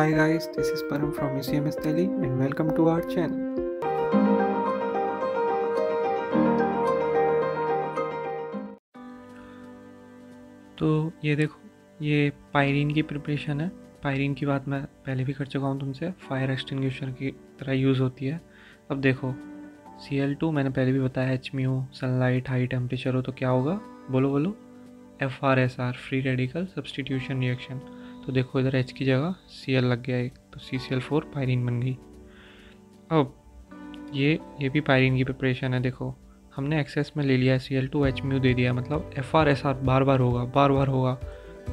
Hi guys, this is Param from UCMS Delhi and welcome to our channel. तो ये देखो, ये pyrene की प्रिपरेशन है। पायरीन की बात मैं पहले भी कर चुका हूँ तुमसे, फायर एक्सटिंग्विशर की तरह यूज़ होती है। अब देखो Cl2 मैंने पहले भी बताया, HMU सनलाइट हाई टेम्परेचर हो तो क्या होगा, बोलो बोलो, FRSR free radical substitution reaction. तो देखो इधर H की जगह Cl लग गया एक, तो CCl4 पायरीन बन गई। अब ये भी पायरीन की प्रिपरेशन है। देखो हमने एक्सेस में ले लिया है Cl2, HMU दे दिया, मतलब FRSR बार बार होगा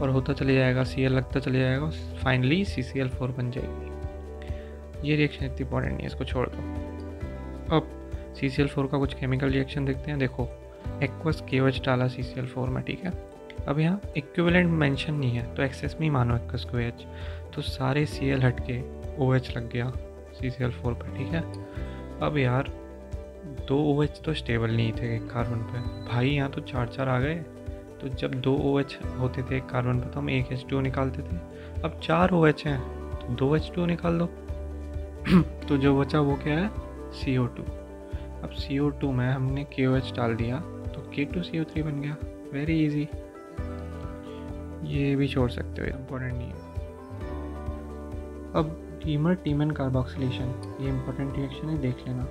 और होता चले जाएगा, Cl लगता चले जाएगा, फाइनली CCl4 बन जाएगी। ये रिएक्शन इतनी इंपॉर्टेंट नहीं है, इसको छोड़ दो। अब CCl4 का कुछ केमिकल रिएक्शन देखते हैं। देखो एक्वस KOH डाला CCl4 में, ठीक है। अब यहाँ इक्विवेलेंट मेंशन नहीं है तो एक्सेस में ही मानो एक्वस KOH, तो सारे Cl हट के OH लग गया CCl4 पर, ठीक है। अब यार 2 OH तो स्टेबल नहीं थे एक कार्बन पे, भाई यहाँ तो 4 आ गए। तो जब 2 OH होते थे एक कार्बन पे तो हम एक H2O निकालते थे, अब 4 OH हैं तो 2 H2O निकाल दो। तो जो बचा वो क्या है, CO2। अब CO2 में हमने KOH डाल दिया तो K2CO3 बन गया, वेरी इजी। ये भी छोड़ सकते हो, इम्पोर्टेंट नहीं है। अब टीमर टीमन कार्बोक्सिलेशन, ये इंपॉर्टेंट रिएक्शन है, देख लेना।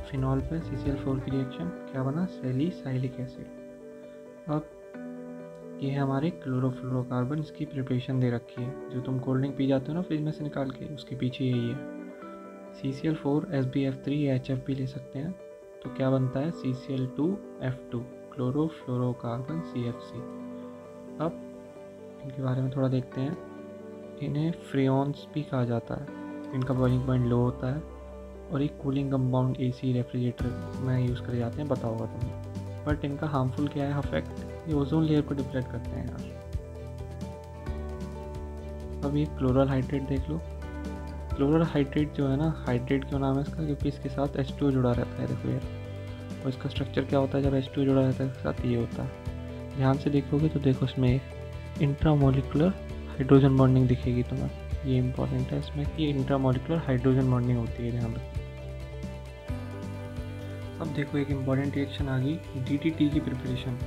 फिनॉल पे CCl4 की रिएक्शन क्या बना, सैलिसाइलिक एसिड। अब ये है हमारे क्लोरोफ्लोरोकार्बन, इसकी प्रिपरेशन दे रखी है, जो तुम कोल्ड ड्रिंक पी जाते हो ना फ्रिज में से निकाल के, उसके पीछे यही है। CCl4 SbF3 या HF भी ले सकते हैं, तो क्या बनता है CCl2F2 क्लोरोफ्लोरोकार्बन CFC। अब इनके बारे में थोड़ा देखते हैं। इन्हें फ्रेऑन्स भी कहा जाता है, इनका बॉइलिंग पॉइंट लो होता है और एक कूलिंग कंपाउंड AC रेफ्रिजरेटर में यूज़ करे जाते हैं, पता होगा तुम्हें। बट इनका हार्मफुल क्या है इफेक्ट, ये ओजोन लेयर को डिप्लेट करते हैं यार। अब ये क्लोरल हाइड्रेट देख लो। क्लोरल हाइड्रेट जो है ना, हाइड्रेट क्यों नाम है इसका, क्योंकि इसके साथ H2O जुड़ा रहता है, देखो यार। और इसका स्ट्रक्चर क्या होता है जब H2O जुड़ा रहता है इसके साथ, ये होता है। ध्यान से देखोगे तो देखो इसमें इंट्रामोलिकुलर हाइड्रोजन बॉन्डिंग दिखेगी तुम्हें, ये इंपॉर्टेंट है इसमें कि इंट्रामोलिकुलर हाइड्रोजन बॉन्डिंग होती है, ध्यान रखो। अब देखो एक इम्पॉर्टेंट रिएक्शन आ गई, DDT की प्रिपरेशन।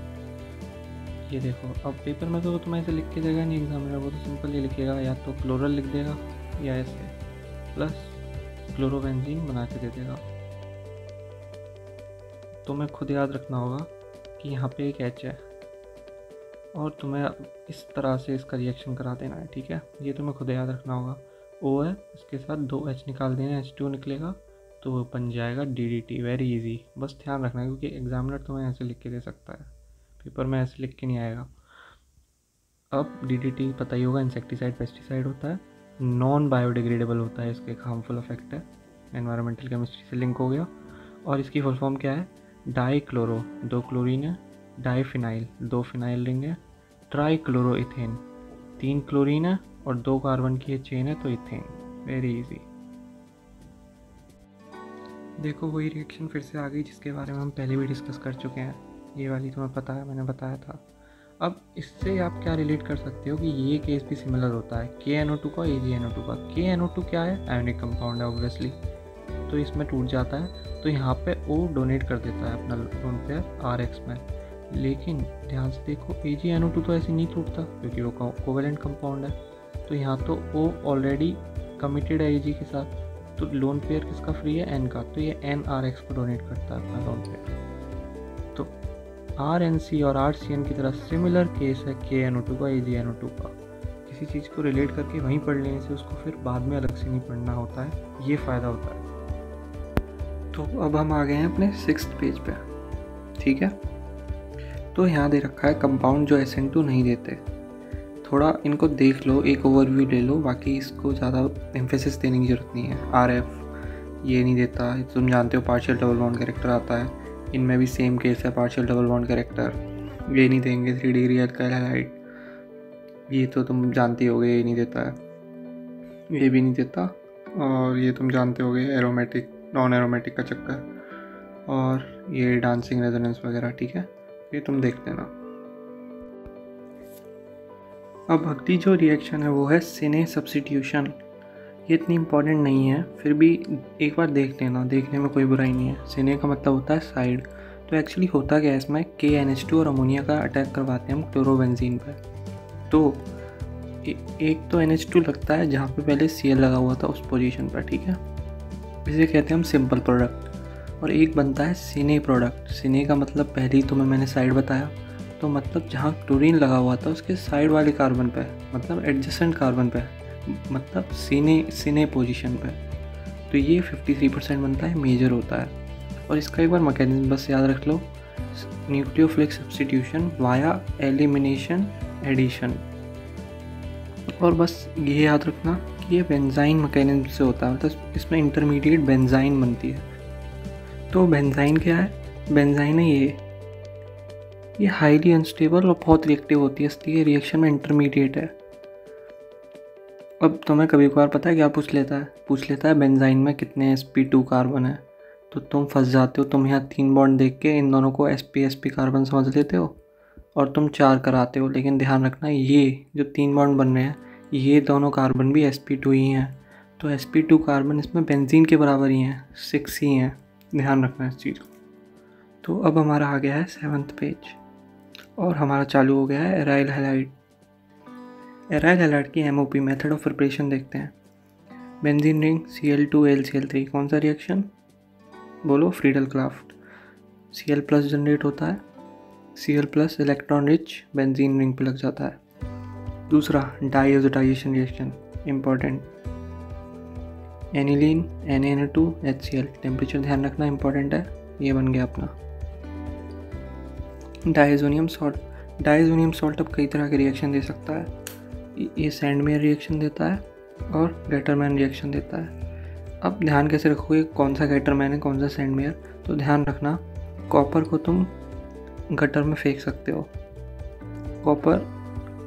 ये देखो, अब पेपर में तो तुम्हें ऐसे लिख के देगा नहीं एग्जामिनर, वो तो सिंपल ये लिखेगा, या तो क्लोरल लिख देगा या ऐसे प्लस क्लोरोबेंजीन बना के दे देगा। तुम्हें खुद याद रखना होगा कि यहाँ पे एक H है और तुम्हें इस तरह से इसका रिएक्शन करा देना है, ठीक है। ये तुम्हें खुद याद रखना होगा। O है, इसके साथ 2 H निकाल देना, H2O निकलेगा तो बन जाएगा DDT, वेरी इजी। बस ध्यान रखना क्योंकि एग्जामिनर तुम्हें ऐसे लिख के दे सकता है, पेपर में ऐसे लिख के नहीं आएगा। अब DDT पता ही होगा, इंसेक्टिसाइड पेस्टिसाइड होता है, नॉन बायोडिग्रेडेबल होता है, इसके एक हार्मफुल इफेक्ट है, एनवायरमेंटल केमिस्ट्री से लिंक हो गया। और इसकी फुल फॉर्म क्या है, डाईक्लोरो, 2 क्लोरीन है, डाईफिनाइल, 2 फिनाइल रिंग है, ट्राईक्लोरोइथेन, 3 क्लोरीन है और 2 कार्बन की चेन है, तो इथेन, वेरी इजी। देखो वही रिएक्शन फिर से आ गई जिसके बारे में हम पहले भी डिस्कस कर चुके हैं, ये वाली तुम्हें पता है, मैंने बताया था। अब इससे आप क्या रिलेट कर सकते हो कि ये केस भी सिमिलर होता है, KNO2 का AgNO2 का। KNO2 क्या है, आयोनिक कंपाउंड है ऑब्वियसली, तो इसमें टूट जाता है, तो यहाँ पे O डोनेट कर देता है अपना लोन पेयर RX में। लेकिन ध्यान से देखो AgNO2 तो ऐसे नहीं टूटता क्योंकि वो कोवेलेंट कंपाउंड है, तो यहाँ तो O ऑलरेडी कमिटेड है Ag के साथ, तो लोन पेयर किसका फ्री है, N का, तो ये NRX को डोनेट करता है अपना लोन पेयर। तो RNC और RCN की तरह सिमिलर केस है KNO2 का AgNO2 का। किसी चीज़ को रिलेट करके वहीं पढ़ लेने से उसको फिर बाद में अलग से नहीं पढ़ना होता है, ये फ़ायदा होता है। तो अब हम आ गए हैं अपने 6th पेज पे, ठीक है। तो यहाँ दे रखा है कंपाउंड जो SN2 नहीं देते, थोड़ा इनको देख लो, एक ओवरव्यू ले लो, बाकी इसको ज़्यादा एम्फेसिस देने की ज़रूरत नहीं है। RF ये नहीं देता, तुम जानते हो पार्शियल डबल बॉन्ड कैरेक्टर आता है, इनमें भी सेम केस है, पार्शियल डबल बॉन्ड कैरेक्टर, ये नहीं देंगे। 3 डिग्री अल्काइल हैलाइड, ये तो तुम जानते होगे, ये नहीं देता है, ये भी नहीं देता। और ये तुम जानते होगे एरोमेटिक नॉन एरोमेटिक का चक्कर, और ये डांसिंग रेजोनेंस वगैरह, ठीक है, ये तुम देख लेना। अब अगली जो रिएक्शन है वो है सिने सब्स्टिट्यूशन। ये इतनी इम्पॉर्टेंट नहीं है, फिर भी एक बार देख लेना, देखने में कोई बुराई नहीं है। सिने का मतलब होता है साइड। तो एक्चुअली होता क्या है इसमें, KNH2 और अमोनिया का अटैक करवाते हैं हम क्लोरोबेंजीन पर। तो एक तो NH2 लगता है जहाँ पे पहले Cl लगा हुआ था उस पोजीशन पर, ठीक है, इसे कहते हैं हम सिंपल प्रोडक्ट। और एक बनता है सिने प्रोडक्ट। सिने का मतलब पहले ही तुम्हें मैंने साइड बताया, तो मतलब जहाँ क्लोरीन लगा हुआ था उसके साइड वाले कार्बन पे, मतलब एडजेसेंट कार्बन पे, मतलब सिने पोजीशन पे। तो ये 53% बनता है, मेजर होता है। और इसका एक बार मैकेनिज्म बस याद रख लो, nucleophilic substitution via elimination addition. और बस ये याद रखना कि ये बेंजाइन मैकेनिज्म से होता है, मतलब इसमें इंटरमीडिएट बेंजाइन बनती है। तो बेंजाइन क्या है, बेंजाइन है ये हाईली अनस्टेबल और बहुत रिएक्टिव होती है, इसलिए रिएक्शन में इंटरमीडिएट है। अब तुम्हें कभी कभार पता है क्या पूछ लेता है बेंजाइन में कितने sp2 कार्बन है, तो तुम फंस जाते हो। तुम यहाँ 3 बॉन्ड देख के इन दोनों को sp कार्बन समझ लेते हो और तुम 4 कराते हो, लेकिन ध्यान रखना ये जो 3 बॉन्ड बन रहे हैं ये दोनों कार्बन भी sp2 ही हैं। तो sp2 कार्बन इसमें बेंजीन के बराबर ही हैं, 6 ही हैं, ध्यान रखना इस चीज़ को। तो अब हमारा आ गया है 7th पेज और हमारा चालू हो गया है एराइल हैलाइड। एराइल हैलाइड की MOP मेथड ऑफ प्रिपरेशन देखते हैं। बेंजीन रिंग Cl2HCl3, कौन सा रिएक्शन बोलो, फ्रीडल क्राफ्ट। Cl+ जनरेट होता है, Cl+ electron rich benzene ring पे लग जाता है। दूसरा diazotization reaction, important, aniline NaNO2HCl, temperature ध्यान रखना इम्पॉर्टेंट है, ये बन गया अपना डाइज़ोनियम सॉल्ट। डाइज़ोनियम सॉल्ट अब कई तरह के रिएक्शन दे सकता है, ये सैंडमेयर रिएक्शन देता है और गैटरमैन रिएक्शन देता है। अब ध्यान कैसे रखोगे कौन सा गैटरमैन है कौन सा सैंडमेयर, तो ध्यान रखना कॉपर को तुम गटर में फेंक सकते हो। कॉपर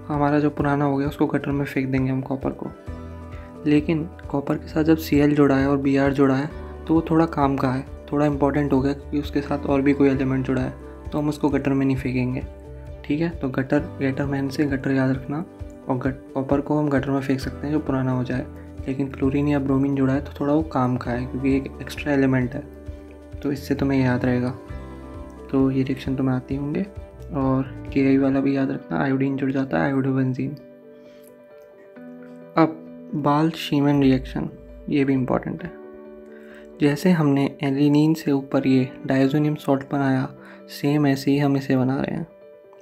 हमारा जो पुराना हो गया उसको गटर में फेंक देंगे हम कॉपर को, लेकिन कॉपर के साथ जब Cl जुड़ा है और Br जुड़ा है तो वो थोड़ा काम का है, थोड़ा इंपॉर्टेंट हो गया क्योंकि उसके साथ और भी कोई एलिमेंट जुड़ा है, तो हम उसको गटर में नहीं फेंकेंगे, ठीक है। तो गैटरमैन से गटर याद रखना, और कॉपर को हम गटर में फेंक सकते हैं जो पुराना हो जाए, लेकिन क्लोरीन या ब्रोमीन जुड़ा है तो थोड़ा वो काम का है क्योंकि एक एक्स्ट्रा एलिमेंट है, तो इससे तुम्हें याद रहेगा। तो ये रिएक्शन तुम्हें आती होंगे। और Ki वाला भी याद रखना, आयोडीन जुड़ जाता है आयोडोबेंजीन। अब बाल्ट-शीमन रिएक्शन, ये भी इम्पॉर्टेंट है। जैसे हमने एलिनीन से ऊपर ये डाइज़ोनियम सॉल्ट बनाया, सेम ऐसे ही हम इसे बना रहे हैं।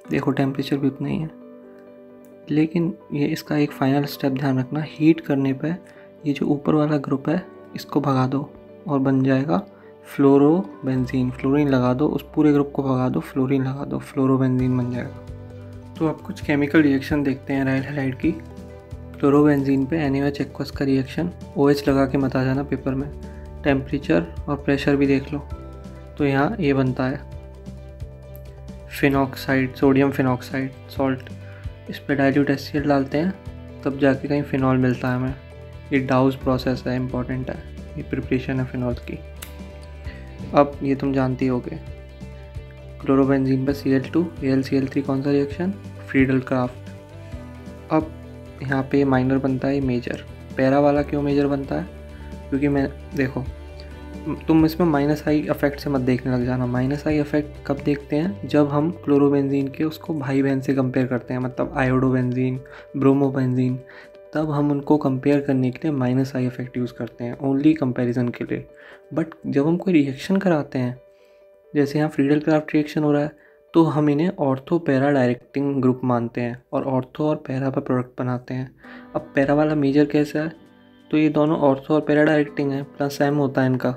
देखो टेम्परेचर भी उतना ही है, लेकिन ये इसका एक फाइनल स्टेप ध्यान रखना, हीट करने पे ये जो ऊपर वाला ग्रुप है इसको भगा दो और बन जाएगा फ्लोरोबेंजीन। फ्लोरीन लगा दो, उस पूरे ग्रुप को भगा दो, फ्लोरीन लगा दो, फ्लोरोबेंजीन बन जाएगा। तो अब कुछ केमिकल रिएक्शन देखते हैं एराइल हैलाइड की। क्लोरोबेंजीन पे NaOH एक्वस का रिएक्शन, OH लगा के मत आ जाना पेपर में, टेम्परेचर और प्रेशर भी देख लो। तो यहाँ ये बनता है फिनॉक्साइड, सोडियम फिनॉक्साइड सॉल्ट, इस पर डाइल्यूट HCl डालते हैं तब जाके कहीं फिनॉल मिलता है हमें। ये डाउज प्रोसेस है, इम्पॉर्टेंट है, ये प्रिपरेशन है फिनॉल की। अब ये तुम जानती होगे, क्लोरोबेंजीन पर Cl2 AlCl3, कौन सा रिएक्शन, फ्रीडल क्राफ्ट। अब यहाँ पे माइनर बनता है मेजर। पैरा वाला क्यों मेजर बनता है, क्योंकि मैं देखो तुम इसमें -I इफेक्ट से मत देखने लग जाना। -I इफेक्ट कब देखते हैं, जब हम क्लोरोबेंजीन के उसको भाई बहन से कंपेयर करते हैं, मतलब आयोडोबेंजीन, ब्रोमोबेंजीन, तब हम उनको कंपेयर करने के लिए -I इफेक्ट यूज़ करते हैं, ओनली कंपैरिजन के लिए। बट जब हम कोई रिएक्शन कराते हैं, जैसे यहाँ फ्रीडल क्राफ्ट रिएक्शन हो रहा है, तो हम इन्हें ऑर्थो पैरा डायरेक्टिंग ग्रुप मानते हैं और ऑर्थो और पैरा पर प्रोडक्ट बनाते हैं। अब पैरा वाला मेजर कैसा है, तो ये दोनों ऑर्थो और पैरा डायरेक्टिंग है, प्लस M होता है इनका,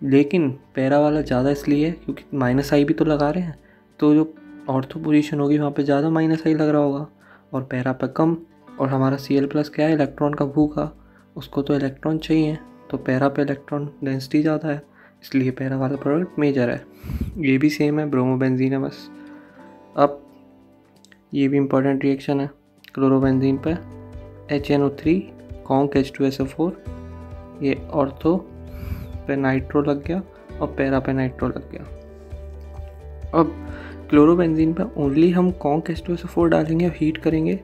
लेकिन पैरा वाला ज़्यादा इसलिए क्योंकि -I भी तो लगा रहे हैं, तो जो ऑर्थो पोजीशन होगी वहाँ पे ज़्यादा -I लग रहा होगा और पैरा पे कम। और हमारा Cl+ क्या है, इलेक्ट्रॉन का भूखा, उसको तो इलेक्ट्रॉन चाहिए, तो पैरा पे इलेक्ट्रॉन डेंसिटी ज़्यादा है, इसलिए पैरा वाला प्रोडक्ट मेजर है। ये भी सेम है, ब्रोमोबेंजीन है बस। अब ये भी इम्पॉर्टेंट रिएक्शन है, क्लोरोबेंजीन पे HNO3 कॉन्क H2SO4, ये ऑर्थो पे नाइट्रो लग गया और पैरा पे नाइट्रो लग गया। अब क्लोरोबेंजीन पे ओनली हम कॉन्क H2SO4 डालेंगे और हीट करेंगे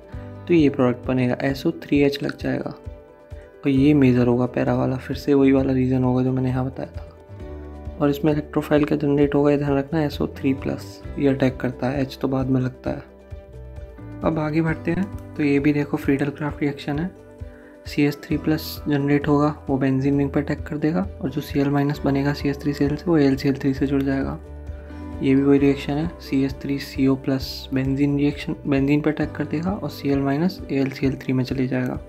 तो ये प्रोडक्ट बनेगा, SO3H लग जाएगा और ये मेजर होगा पैरा वाला, फिर से वही वाला रीज़न होगा जो मैंने यहाँ बताया था। और इसमें इलेक्ट्रोफाइल का जनरेट होगा, ध्यान रखना SO3+, ये अटैक करता है, H तो बाद में लगता है। अब आगे बढ़ते हैं, तो ये भी देखो फ्रीडल क्राफ्ट रिएक्शन है। CH3+ जनरेट होगा, वो बेंजीन रिंग पर अटैक कर देगा और जो Cl- बनेगा CH3 सेल से वो AlCl3 से जुड़ जाएगा। ये भी वही रिएक्शन है, CH3CO+ बेंजीन रिएक्शन बेंजीन पर अटैक कर देगा और Cl- AlCl3 में चले जाएगा।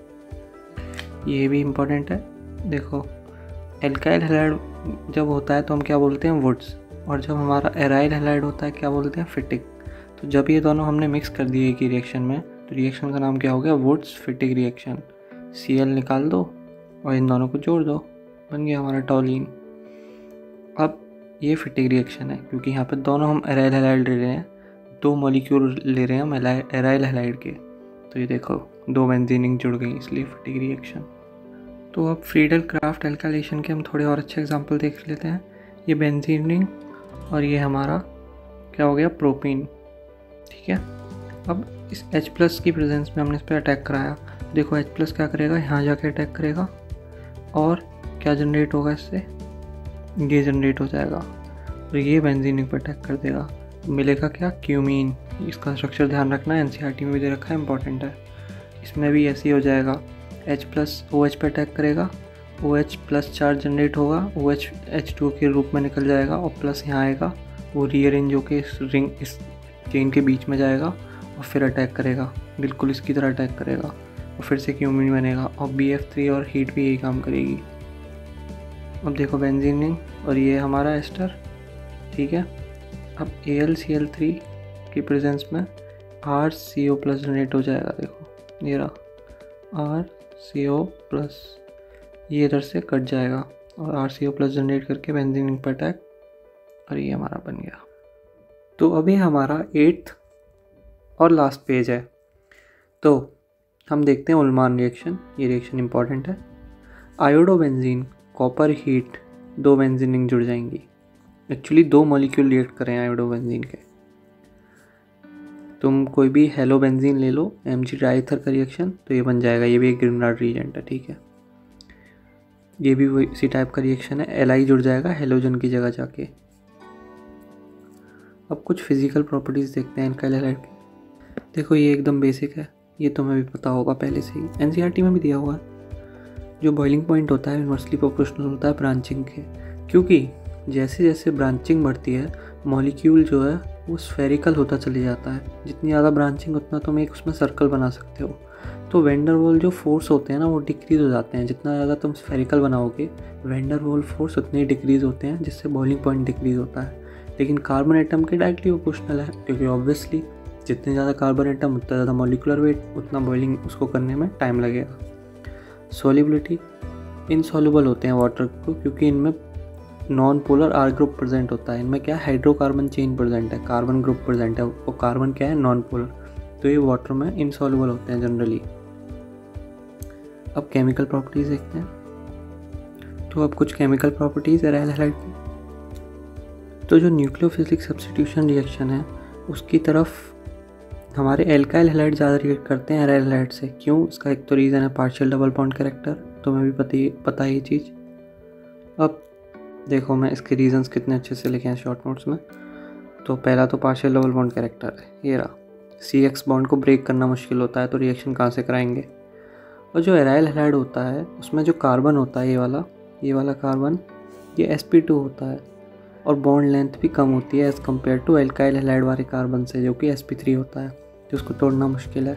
ये भी इम्पोर्टेंट है। देखो एल्काइल हैलाइड जब होता है तो हम क्या बोलते हैं, वुड्स, और जब हमारा एराइल हैलाइड होता है क्या बोलते हैं, फिटिक। तो जब ये दोनों हमने मिक्स कर दिए एक ही रिएक्शन में, तो रिएक्शन का नाम क्या हो गया, वुड्स फिटिक रिएक्शन। Cl निकाल दो और इन दोनों को जोड़ दो, बन गया हमारा टॉलीन। अब ये फिटिक रिएक्शन है क्योंकि यहाँ पे दोनों हम एराइल हैलाइड ले रहे हैं, 2 मॉलिक्यूल ले रहे हैं हम एराइल हैलाइड के, तो ये देखो 2 बेंजीन रिंग जुड़ गई, इसलिए फिटिक रिएक्शन। तो अब फ्रीडल क्राफ्ट एल्काइलेशन के हम थोड़े और अच्छे एग्जांपल देख लेते हैं। ये बेंजीन रिंग और ये हमारा क्या हो गया, प्रोपीन, ठीक है। अब इस H+ की प्रेजेंस में हमने इस पर अटैक कराया, देखो H+ क्या करेगा, यहाँ जाके अटैक करेगा और क्या जनरेट होगा इससे, ये जनरेट हो जाएगा और ये बेंजीन रिंग पर अटैक कर देगा, मिलेगा क्या, क्यूमीन। इसका स्ट्रक्चर ध्यान रखना, NCERT में भी दे रखा है, इंपॉर्टेंट है। इसमें भी ऐसे ही हो जाएगा, H+ OH पे अटैक करेगा, OH+ चार्ज जनरेट होगा, OH H2 के रूप में निकल जाएगा और प्लस यहाँ आएगा, वो रीअरेंज होकर इस चेन के बीच में जाएगा और फिर अटैक करेगा, बिल्कुल इसकी तरह अटैक करेगा और फिर से क्यूमीन बनेगा और BF3 और हीट भी यही काम करेगी। अब देखो बेंजीन रिंग और ये हमारा एस्टर, ठीक है। अब AlCl3 की प्रेजेंस में RCO+ जनरेट हो जाएगा, देखो ये रहा RCO+, ये इधर से कट जाएगा और RCO+ जनरेट करके बेंजीन रिंग पर अटैक, और ये हमारा बन गया। तो अभी हमारा 8th और लास्ट पेज है, तो हम देखते हैं उल्मान रिएक्शन। ये रिएक्शन इंपॉर्टेंट है। Iodobenzene copper heat, 2 benzene ring जुड़ जाएंगी, एक्चुअली 2 मॉलिक्यूल रिएक्ट करें आयोडोबेंजीन के। तुम कोई भी हेलोबेंजीन ले लो, Mg ट्राईथर का रिएक्शन, तो ये बन जाएगा, ये भी एक ग्रिनराड रिएजेंट है, ठीक है। ये भी वही इसी टाइप का रिएक्शन है, Li जुड़ जाएगा हेलोजन की जगह जाके। अब कुछ फिजिकल प्रॉपर्टीज़ देखते हैं एल्काइल हैलाइड की। देखो ये एकदम बेसिक है, ये तुम्हें भी पता होगा पहले से ही, NCERT में भी दिया हुआ है। जो बॉइलिंग पॉइंट होता है इन्वर्सली प्रोपोर्शनल होता है ब्रांचिंग के, क्योंकि जैसे जैसे ब्रांचिंग बढ़ती है मॉलिक्यूल जो है वो स्फेरिकल होता चले जाता है। जितनी ज़्यादा ब्रांचिंग उतना तुम एक उसमें सर्कल बना सकते हो। तो वेंडर वॉल जो फोर्स होते हैं ना वो डिक्रीज़ हो जाते हैं, जितना ज़्यादा तुम स्फेरिकल बनाओगे वेंडर वॉल फोर्स उतने ही डिक्रीज़ होते हैं, जिससे बॉइलिंग पॉइंट डिक्रीज़ होता है। लेकिन कार्बन एटम के डायरेक्टली प्रोपोर्शनल है, क्योंकि ऑब्वियसली जितने ज़्यादा कार्बन एटम उतना ज़्यादा मॉलिकुलर वेट, उतना बॉइलिंग उसको करने में टाइम लगेगा। सॉल्युबिलिटी, इनसॉल्युबल होते हैं वाटर को, क्योंकि इनमें non polar R group present होता है। इनमें क्या है, हाइड्रोकार्बन चेन प्रेजेंट है, कार्बन ग्रुप प्रेजेंट है, वो कार्बन क्या है, नॉन पोलर, तो ये वाटर में इनसॉल्युबल होते हैं जनरली। अब केमिकल प्रॉपर्टीज देखते हैं। तो अब कुछ केमिकल प्रॉपर्टीज एराइल हैलाइड की। तो जो न्यूक्लियोफिलिक सब्स्टिट्यूशन रिएक्शन है उसकी तरफ हमारे एल्काइल हैलाइड ज़्यादा रिएक्ट करते हैं एराइल हैलाइड से। क्यों, इसका एक तो रीज़न है पार्शियल डबल बॉन्ड कैरेक्टर, तुम्हें भी पता है ये चीज़। अब देखो मैं इसके रीजंस कितने अच्छे से लिखे हैं शॉर्ट नोट्स में। तो पहला तो पार्शियल डबल बॉन्ड कैरेक्टर है, ये रहा। CX बॉन्ड को ब्रेक करना मुश्किल होता है, तो रिएक्शन कहाँ से कराएंगे। और जो एराइल हैलाइड होता है उसमें जो कार्बन होता है ये वाला कार्बन, ये sp2 होता है और बॉन्ड लेंथ भी कम होती है as compare to alkyl halide वाले कार्बन से, जो कि sp3 होता है, तो उसको तोड़ना मुश्किल है।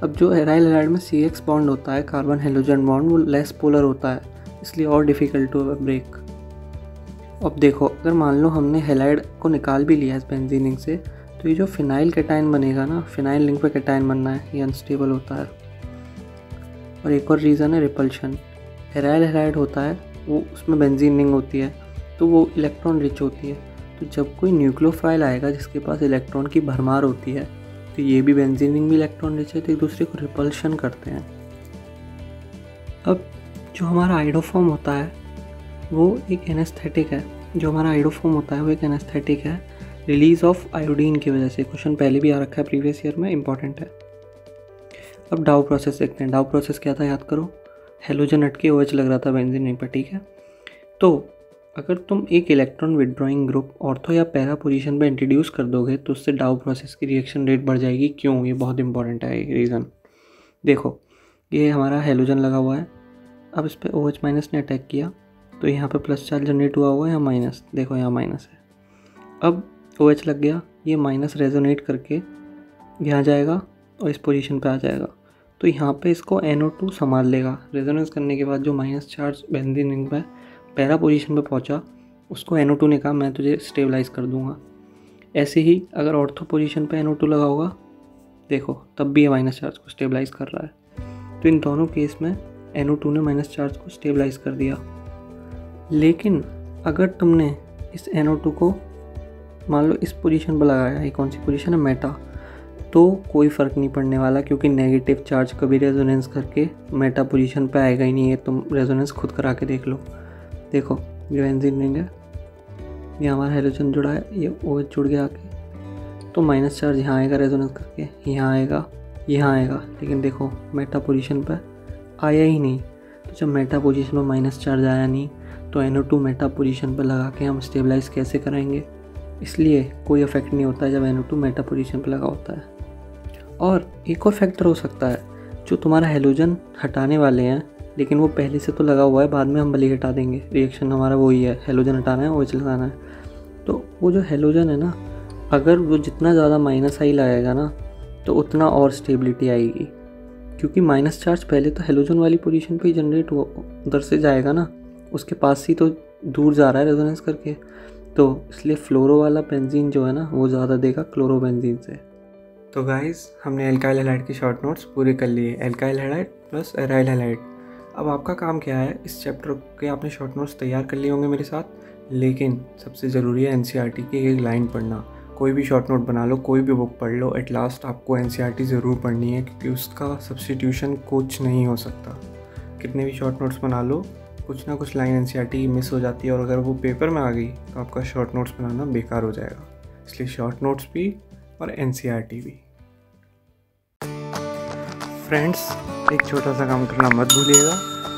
अब जो एराइल हैलाइड में CX बॉन्ड होता है, कार्बन हेलोजन बॉन्ड, वो लेस पोलर होता है, इसलिए और डिफ़िकल्ट टू ब्रेक। अब देखो अगर मान लो हमने हैलाइड को निकाल भी लिया इस बेंजीन रिंग से, तो ये जो फिनाइल कैटायन बनेगा ना, फिनाइल रिंग पे कैटायन बनना है, ये अनस्टेबल होता है। और एक और रीज़न है रिपल्शन। एराइल हैलाइड होता है वो, उसमें बेंजीन रिंग होती है तो वो इलेक्ट्रॉन रिच होती है, तो जब कोई न्यूक्लियोफाइल आएगा जिसके पास इलेक्ट्रॉन की भरमार होती है, तो ये भी बेंजीन रिंग भी इलेक्ट्रॉन रिच है, तो एक दूसरे को रिपल्शन करते हैं। अब जो हमारा आइडोफॉर्म होता है वो एक एनेस्थेटिक है, रिलीज ऑफ आयोडीन की वजह से। क्वेश्चन पहले भी आ रखा है प्रीवियस ईयर में, इंपॉर्टेंट है। अब डाउ प्रोसेस देखते हैं। डाउ प्रोसेस क्या था याद करो, हेलोजन हट के OH लग रहा था बेंजीन रिंग पर, ठीक है। तो अगर तुम एक इलेक्ट्रॉन विड्रॉइंग ग्रुप ऑर्थो या पैरा पोजीशन पे इंट्रोड्यूस कर दोगे तो उससे डाउ प्रोसेस की रिएक्शन रेट बढ़ जाएगी। क्यों, ये बहुत इंपॉर्टेंट है ये रीज़न। देखो ये हमारा हेलोजन लगा हुआ है, अब इस पर OH माइनस ने अटैक किया तो यहाँ पे प्लस चार्ज जनरेट हुआ हुआ है, यहाँ माइनस, देखो यहाँ माइनस है। अब OH लग गया, ये माइनस रेजोनेट करके यहाँ जाएगा और इस पोजीशन पे आ जाएगा, तो यहाँ पे इसको NO2 संभाल लेगा। रेजोनेंस करने के बाद जो माइनस चार्ज बेंजीन रिंग में पैरा पोजीशन पे पहुँचा उसको NO2 ने कहा मैं तुझे स्टेबलाइज कर दूंगा। ऐसे ही अगर ऑर्थो पोजीशन पे NO2 लगा होगा, देखो तब भी ये माइनस चार्ज को स्टेबलाइज कर रहा है। तो इन दोनों केस में NO2 ने माइनस चार्ज को स्टेबलाइज कर दिया। लेकिन अगर तुमने इस NO2 को मान लो इस पोजीशन पर लगाया, ये कौन सी पोजीशन है, मेटा, तो कोई फ़र्क नहीं पड़ने वाला, क्योंकि नेगेटिव चार्ज कभी रेजोनेंस करके मेटा पोजीशन पे आएगा ही नहीं है। तुम रेजोनेंस खुद करा के देख लो। देखो ये बेंजीन रिंग है, ये हमारा हेलोजन जुड़ा है, ये OH जुड़ गया आके, तो माइनस चार्ज यहाँ आएगा रेजोनेंस करके, यहाँ आएगा, यहाँ आएगा, लेकिन देखो मेटा पोजीशन पर आया ही नहीं। तो जब मेटा पोजीशन में माइनस चार्ज आया नहीं तो NO2 मेटा पोजीशन पर लगा के हम स्टेबलाइज कैसे करेंगे, इसलिए कोई इफेक्ट नहीं होता है जब NO2 मेटा पोजीशन पर लगा होता है। और एक और फैक्टर हो सकता है, जो तुम्हारा हेलोजन हटाने वाले हैं लेकिन वो पहले से तो लगा हुआ है, बाद में हम भले हटा देंगे, रिएक्शन हमारा वही है, हेलोजन हटाना है OH लगाना है। तो वो जो हेलोजन है ना, अगर वो जितना ज़्यादा माइनस आई लगाएगा ना तो उतना और स्टेबिलिटी आएगी, क्योंकि माइनस चार्ज पहले तो हेलोजन वाली पोजीशन पे ही जनरेट हुआ, उधर से जाएगा ना, उसके पास ही तो दूर जा रहा है रेजोनेंस करके, तो इसलिए फ्लोरो वाला बेंजीन जो है ना वो ज़्यादा देगा क्लोरो बेंजीन से। तो गाइस हमने एल्काइल हैलाइड के शॉर्ट नोट्स पूरे कर लिए, alkyl halide plus aryl halide. अब आपका काम क्या है, इस चैप्टर के आपने शॉर्ट नोट्स तैयार कर लिए होंगे मेरे साथ, लेकिन सबसे ज़रूरी है NCERT की एक लाइन पढ़ना। कोई भी शॉर्ट नोट बना लो, कोई भी बुक पढ़ लो, एट लास्ट आपको NCERT ज़रूर पढ़नी है, क्योंकि उसका सब्स्टिट्यूशन कुछ नहीं हो सकता। कितने भी शॉर्ट नोट्स बना लो, कुछ ना कुछ लाइन NCERT की मिस हो जाती है, और अगर वो पेपर में आ गई तो आपका शॉर्ट नोट्स बनाना बेकार हो जाएगा। इसलिए शॉर्ट नोट्स भी और NCERT भी। फ्रेंड्स एक छोटा सा काम करना मत भूलिएगा,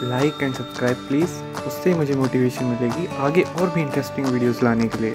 लाइक एंड सब्सक्राइब प्लीज़, उससे मुझे मोटिवेशन मिलेगी आगे और भी इंटरेस्टिंग वीडियोस लाने के लिए।